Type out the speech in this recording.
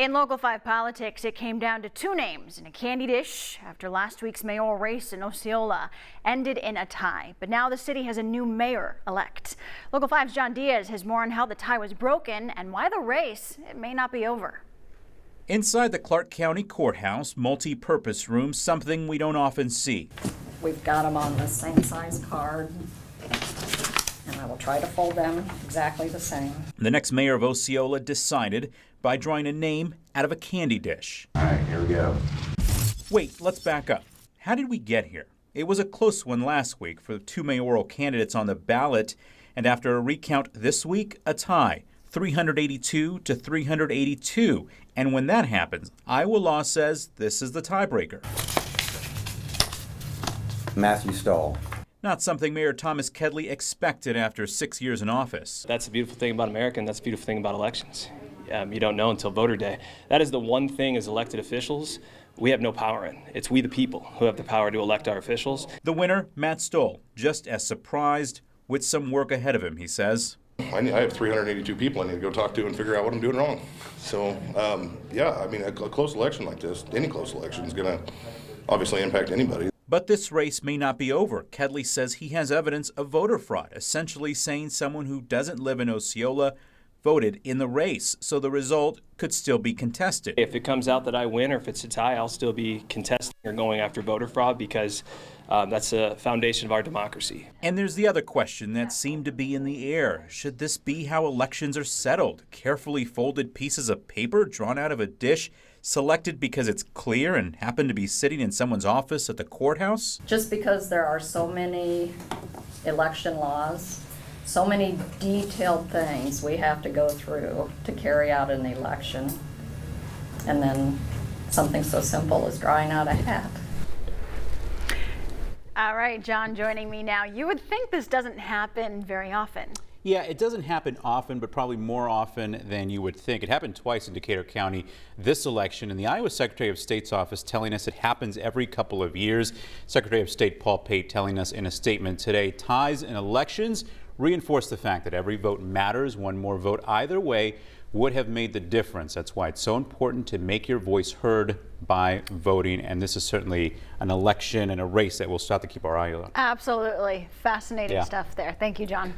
In Local 5 politics, it came down to two names in a candy dish after last week's mayoral race in Osceola ended in a tie. But now the city has a new mayor-elect. Local 5's John Diaz has more on how the tie was broken and why the race it may not be over. Inside the Clark County Courthouse multi-purpose room, something we don't often see. We've got them on the same size card, and I will try to fold them exactly the same. The next mayor of Osceola decided by drawing a name out of a candy dish. All right, here we go. Wait, let's back up. How did we get here? It was a close one last week for the two mayoral candidates on the ballot, and after a recount this week, a tie, 382 to 382. And when that happens, Iowa law says this is the tiebreaker. Matthew STOLL. Not something Mayor Thomas KEDLEY expected after 6 years in office. That's the beautiful thing about America, and that's the beautiful thing about elections. You don't know until voter day. That is the one thing as elected officials we have no power in. It's we the people who have the power to elect our officials. The winner, Matt STOLL, just as surprised with some work ahead of him, he says. I have 382 people I need to go talk to and figure out what I'm doing wrong. So, yeah, I mean, a close election like this, any close election is going to obviously impact anybody. But this race may not be over. KEDLEY says he has evidence of voter fraud, essentially saying someone who doesn't live in Osceola voted in the race, so the result could still be contested. If it comes out that I win or if it's a tie, I'll still be contesting or going after voter fraud because that's the foundation of our democracy. And there's the other question that seemed to be in the air. Should this be how elections are settled? Carefully folded pieces of paper drawn out of a dish, selected because it's clear and happen to be sitting in someone's office at the courthouse? Just because there are so many election laws, so many detailed things we have to go through to carry out an election, and then something so simple as drawing out a hat. All right, John joining me now. You would think this doesn't happen very often. Yeah, it doesn't happen often, but probably more often than you would think. It happened twice in Decatur County this election, and the Iowa Secretary of State's office telling us it happens every couple of years. Secretary of State Paul Pate telling us in a statement today, ties in elections reinforce the fact that every vote matters. One more vote either way would have made the difference. That's why it's so important to make your voice heard by voting, and this is certainly an election and a race that we'll still have to keep our eye on. Absolutely. Fascinating stuff there. Thank you, John.